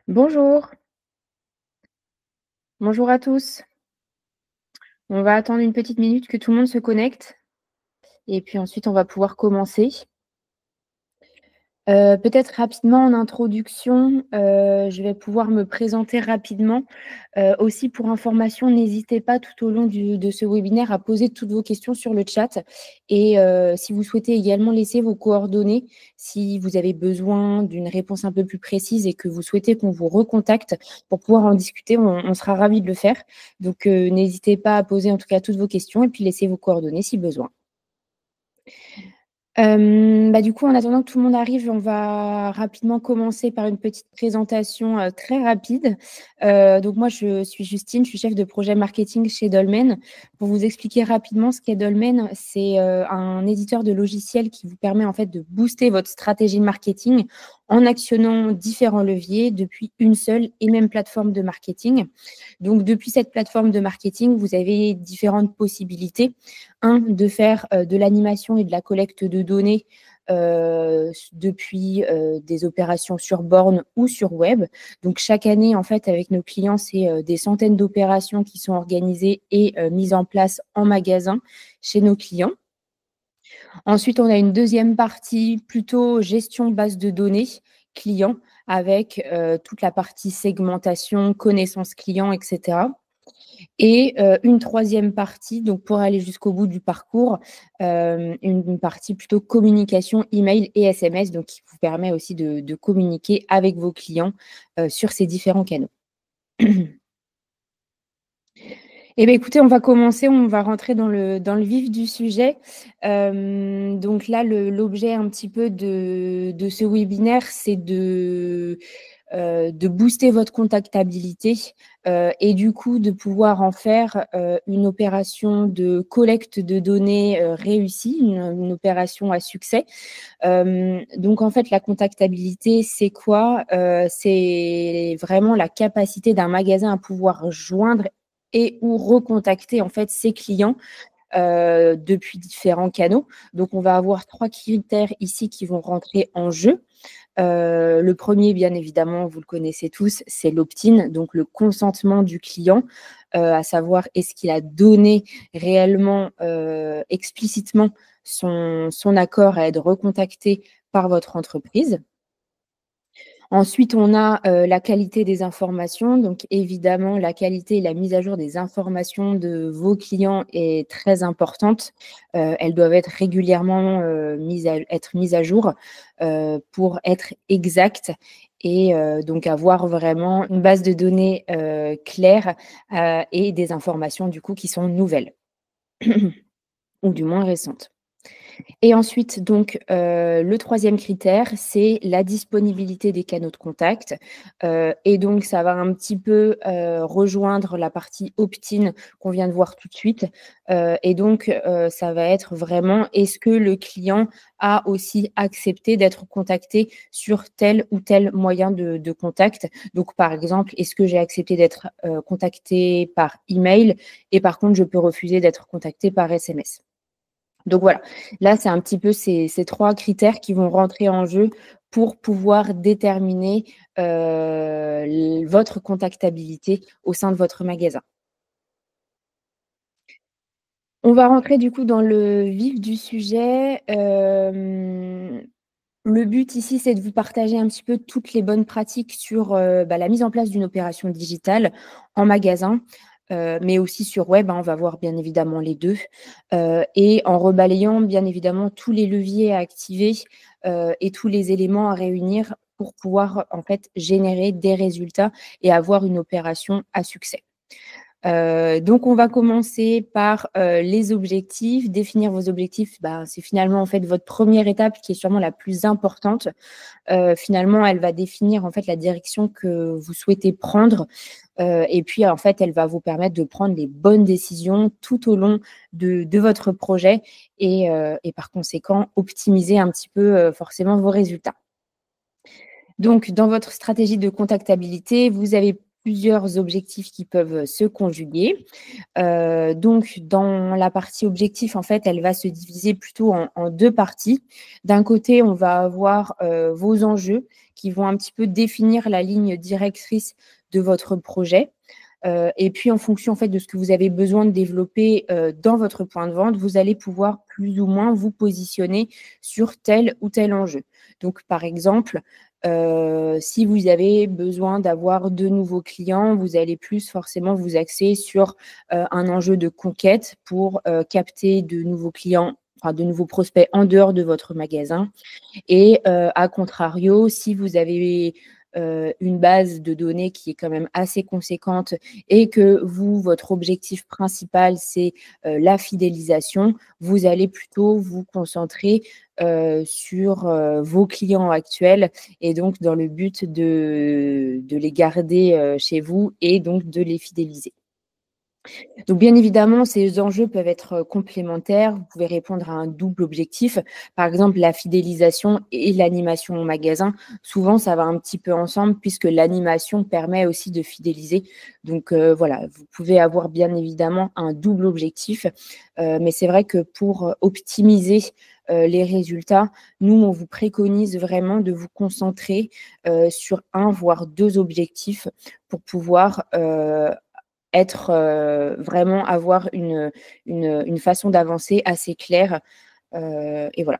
Bonjour, bonjour à tous. On va attendre une petite minute que tout le monde se connecte et puis ensuite on va pouvoir commencer. Peut-être rapidement en introduction, je vais pouvoir me présenter rapidement. Aussi pour information, n'hésitez pas tout au long de ce webinaire à poser toutes vos questions sur le chat et si vous souhaitez également laisser vos coordonnées, si vous avez besoin d'une réponse un peu plus précise et que vous souhaitez qu'on vous recontacte pour pouvoir en discuter, on sera ravis de le faire. Donc n'hésitez pas à poser en tout cas toutes vos questions et puis laisser vos coordonnées si besoin. Du coup, en attendant que tout le monde arrive, on va rapidement commencer par une petite présentation, très rapide. Donc moi, je suis Justine, je suis chef de projet marketing chez Dolmen. Pour vous expliquer rapidement ce qu'est Dolmen, c'est, un éditeur de logiciels qui vous permet en fait de booster votre stratégie de marketing en actionnant différents leviers depuis une seule et même plateforme de marketing. Donc depuis cette plateforme de marketing, vous avez différentes possibilités. De faire de l'animation et de la collecte de données depuis des opérations sur borne ou sur web. Donc chaque année, en fait, avec nos clients, c'est des centaines d'opérations qui sont organisées et mises en place en magasin chez nos clients. Ensuite, on a une deuxième partie plutôt gestion base de données clients avec toute la partie segmentation, connaissance client, etc. Et une troisième partie, donc pour aller jusqu'au bout du parcours, une partie plutôt communication, email et SMS, donc qui vous permet aussi de communiquer avec vos clients sur ces différents canaux. Eh bien, écoutez, on va commencer, on va rentrer dans le vif du sujet. Donc là, l'objet un petit peu de ce webinaire, c'est de booster votre contactabilité et du coup de pouvoir en faire une opération de collecte de données réussie, une opération à succès. Donc en fait, la contactabilité, c'est quoi? C'est vraiment la capacité d'un magasin à pouvoir joindre et ou recontacter en fait ses clients depuis différents canaux. Donc on va avoir 3 critères ici qui vont rentrer en jeu. Le premier, bien évidemment, vous le connaissez tous, c'est l'opt-in, donc le consentement du client, à savoir est-ce qu'il a donné réellement, explicitement son accord à être recontacté par votre entreprise. Ensuite, on a la qualité des informations. Donc, évidemment, la qualité et la mise à jour des informations de vos clients est très importante. Elles doivent être régulièrement mises à jour pour être exactes et donc avoir vraiment une base de données claire et des informations du coup qui sont nouvelles ou du moins récentes. Et ensuite, donc, le troisième critère, c'est la disponibilité des canaux de contact. Et donc, ça va un petit peu rejoindre la partie opt-in qu'on vient de voir tout de suite. Et donc, ça va être vraiment, est-ce que le client a aussi accepté d'être contacté sur tel ou tel moyen de contact. Donc, par exemple, est-ce que j'ai accepté d'être contacté par email et par contre, je peux refuser d'être contacté par SMS. Donc voilà, là, c'est un petit peu ces 3 critères qui vont rentrer en jeu pour pouvoir déterminer votre contactabilité au sein de votre magasin. On va rentrer du coup dans le vif du sujet. Le but ici, c'est de vous partager un petit peu toutes les bonnes pratiques sur la mise en place d'une opération digitale en magasin, mais aussi sur web, on va voir bien évidemment les deux, et en rebalayant bien évidemment tous les leviers à activer et tous les éléments à réunir pour pouvoir en fait générer des résultats et avoir une opération à succès. Donc on va commencer par les objectifs. Définir vos objectifs, c'est finalement en fait votre première étape qui est sûrement la plus importante. Finalement, elle va définir en fait la direction que vous souhaitez prendre et puis en fait, elle va vous permettre de prendre les bonnes décisions tout au long de votre projet et par conséquent optimiser un petit peu forcément vos résultats. Donc, dans votre stratégie de contactabilité, vous avez plusieurs objectifs qui peuvent se conjuguer. Donc, dans la partie objectif, en fait, elle va se diviser plutôt en 2 parties. D'un côté, on va avoir vos enjeux qui vont un petit peu définir la ligne directrice de votre projet. Et puis en fonction en fait de ce que vous avez besoin de développer, dans votre point de vente, vous allez pouvoir plus ou moins vous positionner sur tel ou tel enjeu. Donc par exemple, si vous avez besoin d'avoir de nouveaux clients, vous allez plus forcément vous axer sur, un enjeu de conquête pour, capter de nouveaux clients, enfin de nouveaux prospects en dehors de votre magasin. Et à contrario, si vous avez, une base de données qui est quand même assez conséquente et que vous, votre objectif principal, c'est, la fidélisation, vous allez plutôt vous concentrer, sur, vos clients actuels et donc dans le but de les garder, chez vous et donc de les fidéliser. Donc bien évidemment, ces enjeux peuvent être, complémentaires. Vous pouvez répondre à un double objectif. Par exemple, la fidélisation et l'animation au magasin. Souvent, ça va un petit peu ensemble puisque l'animation permet aussi de fidéliser. Donc, voilà, vous pouvez avoir bien évidemment un double objectif. Mais c'est vrai que pour, optimiser, les résultats, nous, on vous préconise vraiment de vous concentrer, sur un voire 2 objectifs pour pouvoir, être, vraiment avoir une façon d'avancer assez claire, et voilà.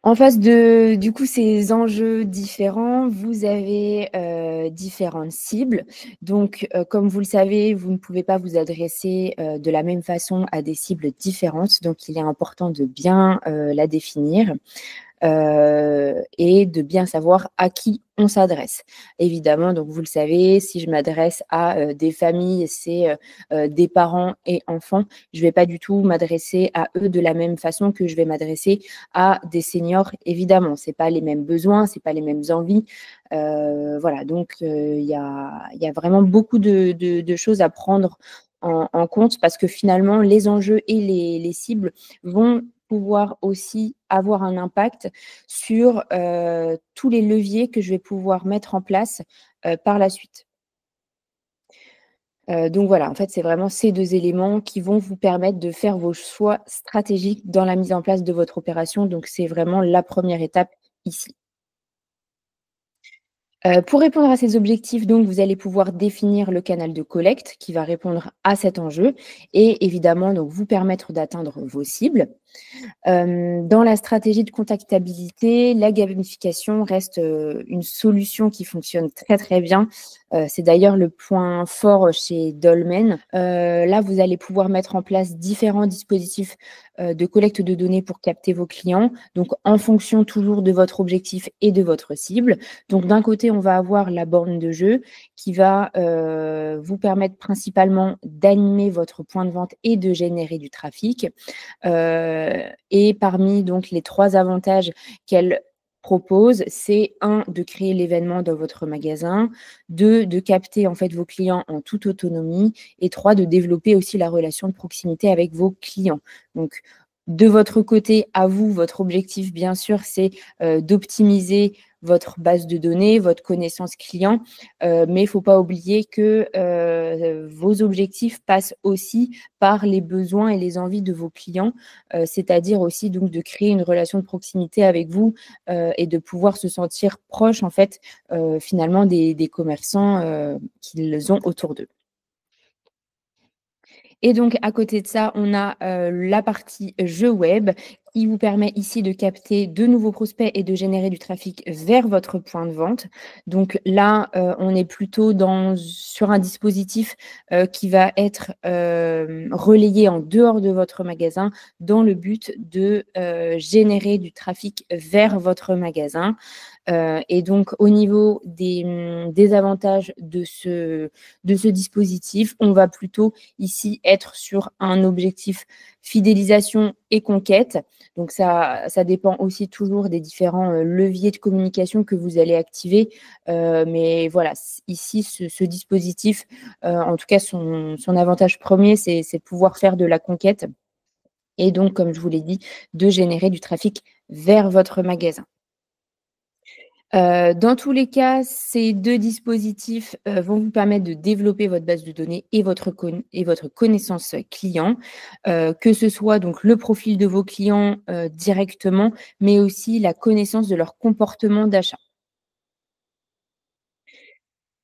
En face de, du coup, ces enjeux différents, vous avez, différentes cibles. Donc, comme vous le savez, vous ne pouvez pas vous adresser, de la même façon à des cibles différentes. Donc, il est important de bien, la définir. Et de bien savoir à qui on s'adresse. Évidemment, donc vous le savez, si je m'adresse à, des familles, c'est, des parents et enfants, je ne vais pas du tout m'adresser à eux de la même façon que je vais m'adresser à des seniors, évidemment. C'est pas les mêmes besoins, c'est pas les mêmes envies. Voilà, donc il y a vraiment beaucoup de choses à prendre en compte parce que finalement, les enjeux et les cibles vont pouvoir aussi avoir un impact sur, tous les leviers que je vais pouvoir mettre en place, par la suite. Donc voilà, en fait, c'est vraiment ces 2 éléments qui vont vous permettre de faire vos choix stratégiques dans la mise en place de votre opération. Donc c'est vraiment la première étape ici. Pour répondre à ces objectifs, donc, vous allez pouvoir définir le canal de collecte qui va répondre à cet enjeu et évidemment donc vous permettre d'atteindre vos cibles. Dans la stratégie de contactabilité, la gamification reste, une solution qui fonctionne très, très bien. C'est d'ailleurs le point fort chez Dolmen. Là, vous allez pouvoir mettre en place différents dispositifs, de collecte de données pour capter vos clients, donc en fonction toujours de votre objectif et de votre cible. Donc d'un côté, on va avoir la borne de jeu qui va, vous permettre principalement d'animer votre point de vente et de générer du trafic. Et parmi donc les 3 avantages qu'elle propose, c'est un de créer l'événement dans votre magasin, 2 de capter en fait vos clients en toute autonomie et 3 de développer aussi la relation de proximité avec vos clients. Donc de votre côté, à vous, votre objectif bien sûr, c'est, d'optimiser votre base de données, votre connaissance client, mais il ne faut pas oublier que, vos objectifs passent aussi par les besoins et les envies de vos clients, c'est-à-dire aussi donc de créer une relation de proximité avec vous, et de pouvoir se sentir proche en fait, finalement des commerçants, qu'ils ont autour d'eux. Et donc à côté de ça, on a, la partie jeux web qui vous permet ici de capter de nouveaux prospects et de générer du trafic vers votre point de vente. Donc là, on est plutôt sur un dispositif, qui va être, relayé en dehors de votre magasin dans le but de, générer du trafic vers votre magasin. Et donc au niveau des avantages de ce dispositif, on va plutôt ici être sur un objectif fidélisation et conquête. Donc ça dépend aussi toujours des différents, leviers de communication que vous allez activer. Mais voilà, ici ce dispositif, en tout cas son avantage premier, c'est de pouvoir faire de la conquête et donc comme je vous l'ai dit, de générer du trafic vers votre magasin. Dans tous les cas, ces 2 dispositifs, vont vous permettre de développer votre base de données et votre connaissance client, que ce soit donc le profil de vos clients, directement, mais aussi la connaissance de leur comportement d'achat.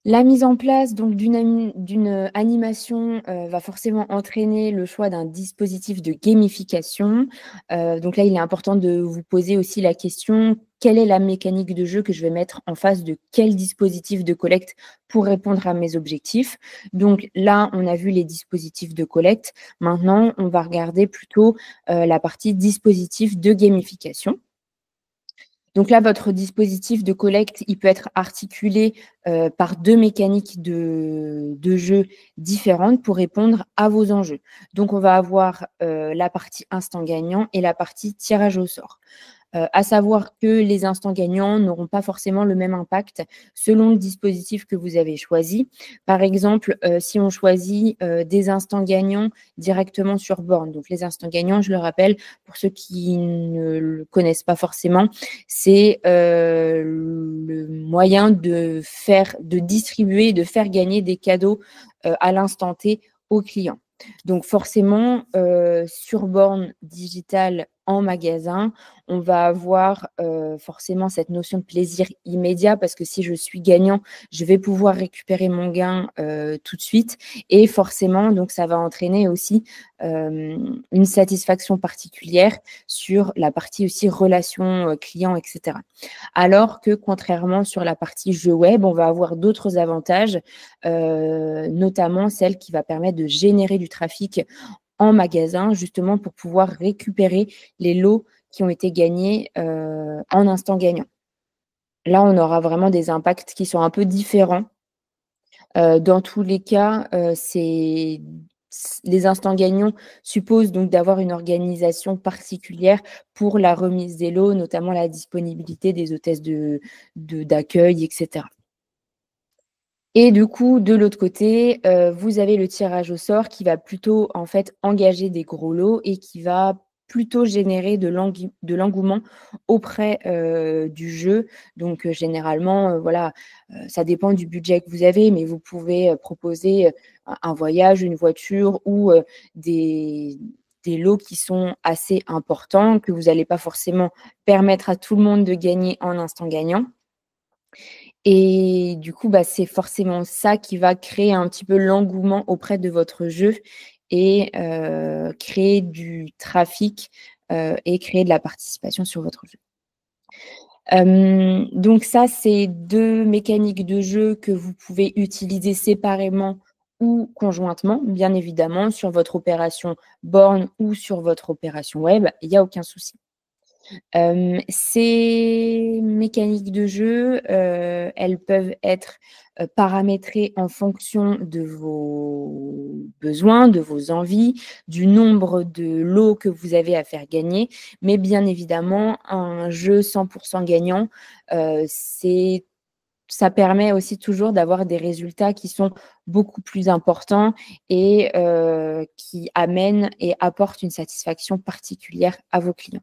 La mise en place donc d'une animation, va forcément entraîner le choix d'un dispositif de gamification. Donc là, il est important de vous poser aussi la question: «Quelle est la mécanique de jeu que je vais mettre en face de quel dispositif de collecte pour répondre à mes objectifs?» Donc là, on a vu les dispositifs de collecte. Maintenant, on va regarder plutôt, la partie dispositif de gamification. Donc là, votre dispositif de collecte, il peut être articulé, par 2 mécaniques de jeu différentes pour répondre à vos enjeux. Donc on va avoir, la partie instant gagnant et la partie tirage au sort. À savoir que les instants gagnants n'auront pas forcément le même impact selon le dispositif que vous avez choisi. Par exemple, si on choisit, des instants gagnants directement sur borne. Donc les instants gagnants, je le rappelle, pour ceux qui ne le connaissent pas forcément, c'est, le moyen de distribuer, de faire gagner des cadeaux, à l'instant T aux clients. Donc forcément, sur borne digitale en magasin, on va avoir, forcément cette notion de plaisir immédiat parce que si je suis gagnant, je vais pouvoir récupérer mon gain, tout de suite et forcément donc ça va entraîner aussi, une satisfaction particulière sur la partie aussi relation, client et cetera. Alors que contrairement sur la partie jeu web, on va avoir d'autres avantages, notamment celle qui va permettre de générer du trafic en magasin, justement pour pouvoir récupérer les lots qui ont été gagnés, en instant gagnant. Là, on aura vraiment des impacts qui sont un peu différents. Dans tous les cas, c'est les instants gagnants supposent donc d'avoir une organisation particulière pour la remise des lots, notamment la disponibilité des hôtesses d'accueil et cetera. Et du coup, de l'autre côté, vous avez le tirage au sort qui va plutôt, en fait, engager des gros lots et qui va plutôt générer de l'engouement auprès, du jeu. Donc, généralement, voilà, ça dépend du budget que vous avez, mais vous pouvez, proposer, un voyage, une voiture ou, des des lots qui sont assez importants, que vous n'allez pas forcément permettre à tout le monde de gagner en instant gagnant. Et du coup, bah, c'est forcément ça qui va créer un petit peu l'engouement auprès de votre jeu et créer du trafic, et créer de la participation sur votre jeu. Donc ça, c'est 2 mécaniques de jeu que vous pouvez utiliser séparément ou conjointement, bien évidemment, sur votre opération borne ou sur votre opération web, il y a aucun souci. Ces mécaniques de jeu, elles peuvent être, paramétrées en fonction de vos besoins, de vos envies, du nombre de lots que vous avez à faire gagner. Mais bien évidemment, un jeu 100 gagnant, c'est ça permet aussi toujours d'avoir des résultats qui sont beaucoup plus importants et qui amènent et apportent une satisfaction particulière à vos clients.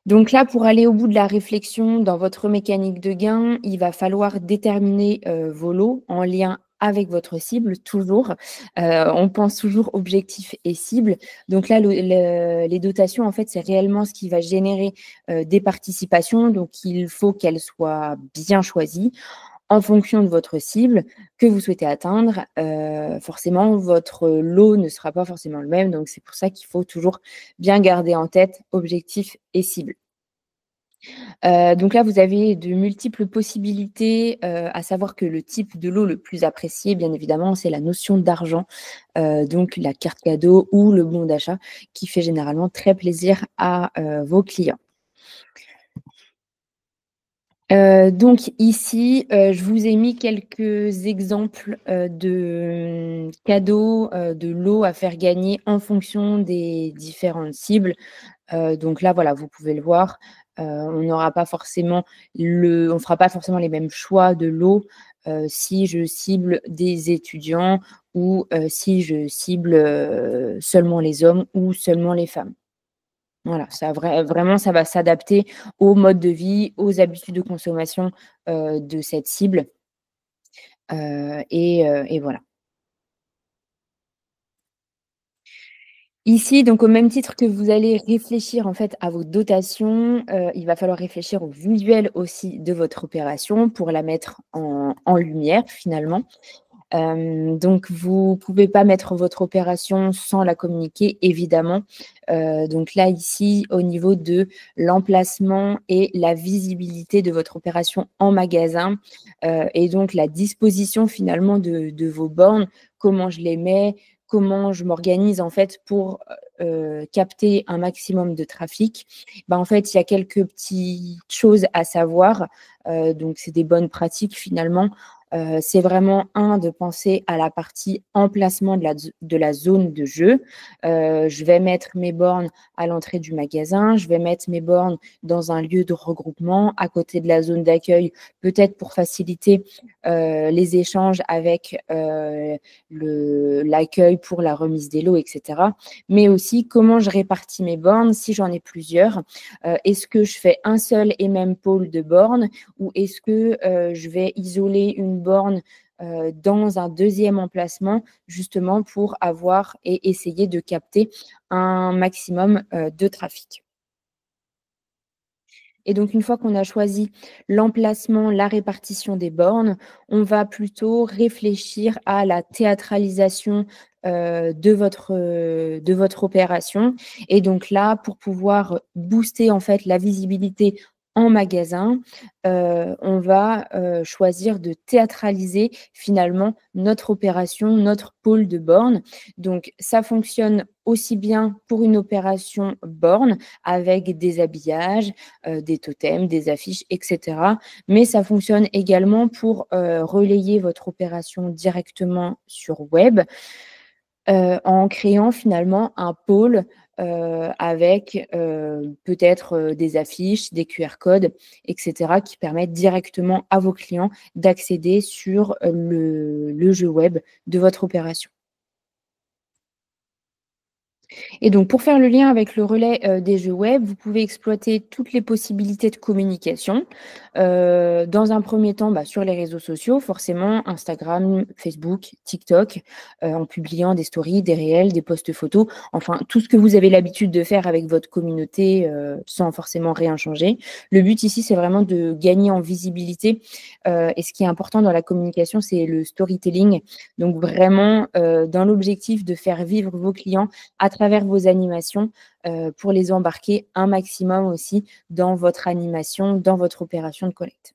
Donc là, pour aller au bout de la réflexion dans votre mécanique de gain, il va falloir déterminer, vos lots en lien avec votre cible, toujours. On pense toujours objectif et cible. Donc là, les dotations, en fait, c'est réellement ce qui va générer, des participations. Donc il faut qu'elles soient bien choisies en fonction de votre cible que vous souhaitez atteindre. Forcément, votre lot ne sera pas forcément le même. Donc c'est pour ça qu'il faut toujours bien garder en tête objectif et cible. Donc là, vous avez de multiples possibilités, à savoir que le type de lot le plus apprécié, bien évidemment, c'est la notion d'argent, donc la carte cadeau ou le bon d'achat qui fait généralement très plaisir à, vos clients. Donc ici, je vous ai mis quelques exemples, de cadeaux, de lots à faire gagner en fonction des différentes cibles. Donc là, voilà, vous pouvez le voir, on n'aura pas forcément on fera pas forcément les mêmes choix de lots, si je cible des étudiants ou si je cible, seulement les hommes ou seulement les femmes. Voilà, vraiment, ça va s'adapter au mode de vie, aux habitudes de consommation, de cette cible, et voilà. Ici, donc au même titre que vous allez réfléchir en fait à vos dotations, il va falloir réfléchir au visuel aussi de votre opération pour la mettre en lumière finalement. Donc vous pouvez pas mettre votre opération sans la communiquer évidemment. Donc là, ici, au niveau de l'emplacement et la visibilité de votre opération en magasin, et donc la disposition finalement de vos bornes, comment je les mets, comment je m'organise en fait pour, capter un maximum de trafic. Bah, en fait, il y a quelques petites choses à savoir, donc c'est des bonnes pratiques finalement. C'est vraiment de penser à la partie emplacement de la zone de jeu. Je vais mettre mes bornes à l'entrée du magasin, je vais mettre mes bornes dans un lieu de regroupement à côté de la zone d'accueil, peut-être pour faciliter, les échanges avec, l'accueil pour la remise des lots et cetera. Mais aussi comment je répartis mes bornes si j'en ai plusieurs. Est-ce que je fais un seul et même pôle de bornes ou est-ce que, je vais isoler une borne, dans un deuxième emplacement justement pour avoir et essayer de capter un maximum, de trafic. Et donc une fois qu'on a choisi l'emplacement, la répartition des bornes, on va plutôt réfléchir à la théâtralisation, de votre opération. Et donc là, pour pouvoir booster en fait la visibilité en magasin, on va, choisir de théâtraliser finalement notre opération, notre pôle de bornes. Donc ça fonctionne aussi bien pour une opération borne avec des habillages, des totems, des affiches, et cetera. Mais ça fonctionne également pour, relayer votre opération directement sur web, en créant finalement un pôle, avec, peut-être, des affiches, des QR codes, et cetera, qui permettent directement à vos clients d'accéder sur, le jeu web de votre opération. Et donc, pour faire le lien avec le relais, des jeux web, vous pouvez exploiter toutes les possibilités de communication. Dans un premier temps, bah, sur les réseaux sociaux, forcément, Instagram, Facebook, TikTok, en publiant des stories, des réels, des posts photos, enfin tout ce que vous avez l'habitude de faire avec votre communauté, sans forcément rien changer. Le but ici, c'est vraiment de gagner en visibilité, et ce qui est important dans la communication, c'est le storytelling. Donc vraiment, dans l'objectif de faire vivre vos clients à travers vos animations, pour les embarquer un maximum aussi dans votre animation, dans votre opération de collecte.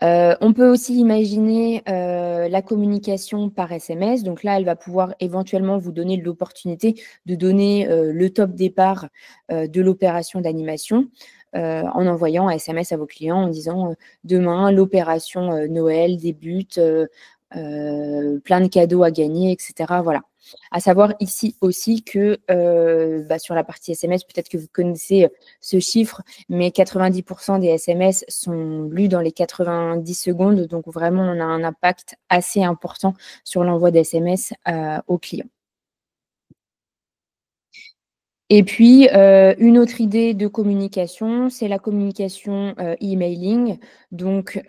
On peut aussi imaginer, la communication par SMS. Donc là, elle va pouvoir éventuellement vous donner l'opportunité de donner, le top départ, de l'opération d'animation, en envoyant un SMS à vos clients en disant, «Demain, l'opération, Noël débute, plein de cadeaux à gagner» et cetera. Voilà. À savoir ici aussi que, bah, sur la partie SMS, peut-être que vous connaissez, ce chiffre, mais 90 des SMS sont lus dans les 90 secondes, donc vraiment on a un impact assez important sur l'envoi d'SMS, aux clients. Et puis, une autre idée de communication, c'est la communication, emailing. Donc,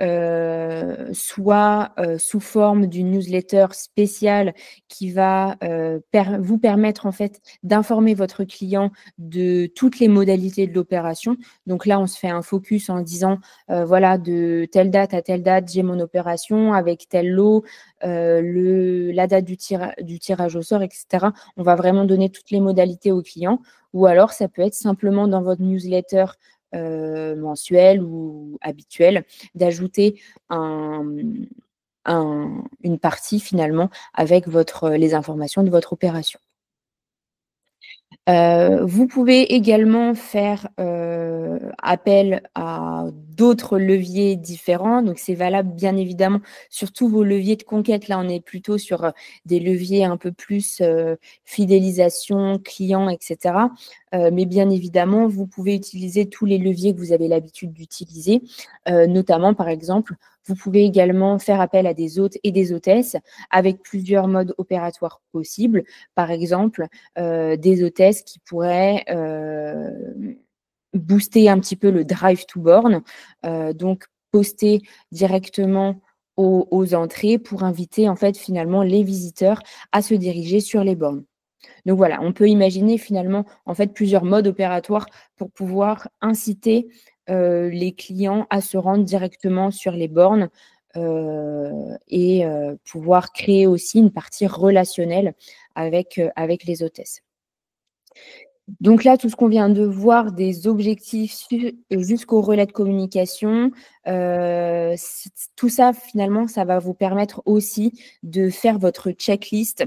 soit, sous forme d'une newsletter spéciale qui va, vous permettre en fait d'informer votre client de toutes les modalités de l'opération. Donc là, on se fait un focus en disant, voilà, de telle date à telle date, j'ai mon opération avec tel lot, la date du tirage au sort, et cetera. On va vraiment donner toutes les modalités au client. Ou alors ça peut être simplement dans votre newsletter, mensuelle ou habituelle, d'ajouter une partie finalement avec les informations de votre opération. Vous pouvez également faire, appel à d'autres leviers différents. Donc c'est valable bien évidemment sur tous vos leviers de conquête. Là, on est plutôt sur, des leviers un peu plus, fidélisation, clients et cetera. Mais bien évidemment, vous pouvez utiliser tous les leviers que vous avez l'habitude d'utiliser. Notamment, par exemple, vous pouvez également faire appel à des hôtes et des hôtesses avec plusieurs modes opératoires possibles. Par exemple, des hôtesses qui pourraient, booster un petit peu le drive to born, donc poster directement aux entrées pour inviter en fait finalement les visiteurs à se diriger sur les bornes. Donc voilà, on peut imaginer finalement en fait plusieurs modes opératoires pour pouvoir inciter, les clients à se rendre directement sur les bornes, et pouvoir créer aussi une partie relationnelle avec les hôtesses. Donc là, tout ce qu'on vient de voir, des objectifs jusqu'au relais de communication, tout ça finalement, ça va vous permettre aussi de faire votre checklist,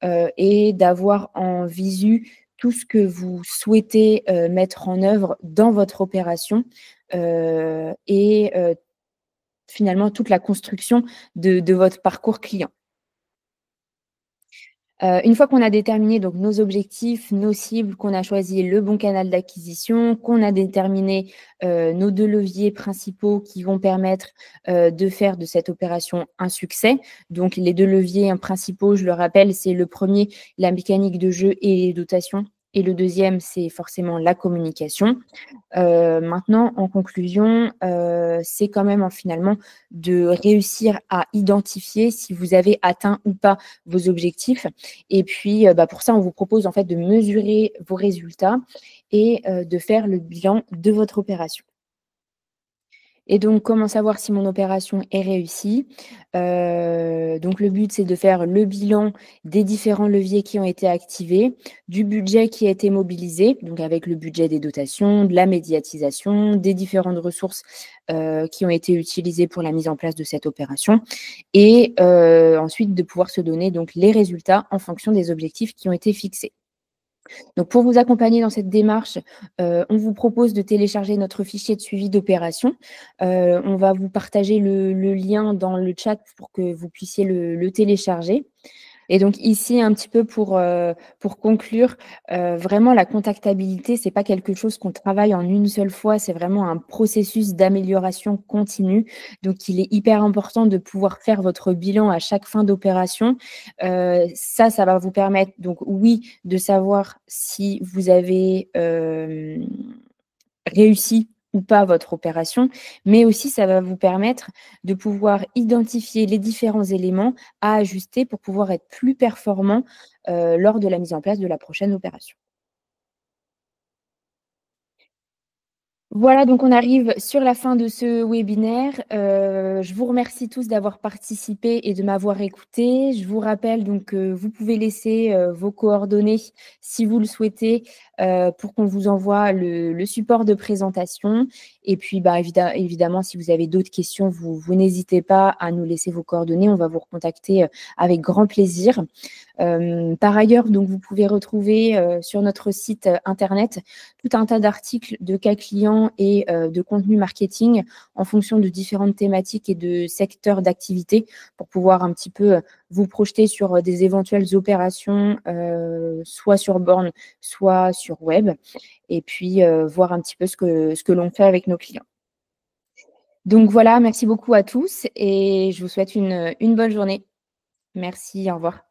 et d'avoir en visu tout ce que vous souhaitez, mettre en œuvre dans votre opération, et finalement toute la construction de votre parcours client. Une fois qu'on a déterminé donc nos objectifs, nos cibles, qu'on a choisi le bon canal d'acquisition, qu'on a déterminé, nos 2 leviers principaux qui vont permettre, de faire de cette opération un succès. Donc les 2 leviers, principaux, je le rappelle, c'est le premier, la mécanique de jeu et les dotations, et le deuxième, c'est forcément la communication. Maintenant, en conclusion, c'est quand même, finalement, de réussir à identifier si vous avez atteint ou pas vos objectifs. Et puis, pour ça, on vous propose, en fait, de mesurer vos résultats et de faire le bilan de votre opération. Et donc, comment savoir si mon opération est réussie? Donc le but, c'est de faire le bilan des différents leviers qui ont été activés, du budget qui a été mobilisé, donc avec le budget des dotations, de la médiatisation, des différentes ressources, qui ont été utilisées pour la mise en place de cette opération, et ensuite de pouvoir se donner donc les résultats en fonction des objectifs qui ont été fixés. Donc pour vous accompagner dans cette démarche, on vous propose de télécharger notre fichier de suivi d'opération. On va vous partager le lien dans le chat pour que vous puissiez le télécharger. Et donc ici, un petit peu pour conclure, vraiment la contactabilité, c'est pas quelque chose qu'on travaille en une seule fois, c'est vraiment un processus d'amélioration continue. Donc il est hyper important de pouvoir faire votre bilan à chaque fin d'opération. Ça va vous permettre donc oui, de savoir si vous avez, réussi ou pas votre opération, mais aussi ça va vous permettre de pouvoir identifier les différents éléments à ajuster pour pouvoir être plus performant, lors de la mise en place de la prochaine opération. Voilà, donc on arrive sur la fin de ce webinaire. Je vous remercie tous d'avoir participé et de m'avoir écouté. Je vous rappelle donc que vous pouvez laisser, vos coordonnées si vous le souhaitez, pour qu'on vous envoie le support de présentation, et puis, évidemment, si vous avez d'autres questions, vous n'hésitez pas à nous laisser vos coordonnées. On va vous recontacter, avec grand plaisir. Par ailleurs, donc vous pouvez retrouver, sur notre site, internet tout un tas d'articles de cas clients et de contenu marketing en fonction de différentes thématiques et de secteurs d'activité pour pouvoir un petit peu, vous projeter sur, des éventuelles opérations, soit sur borne, soit sur web, et puis, voir un petit peu ce que l'on fait avec nos clients. Donc voilà, merci beaucoup à tous et je vous souhaite une bonne journée. Merci, au revoir.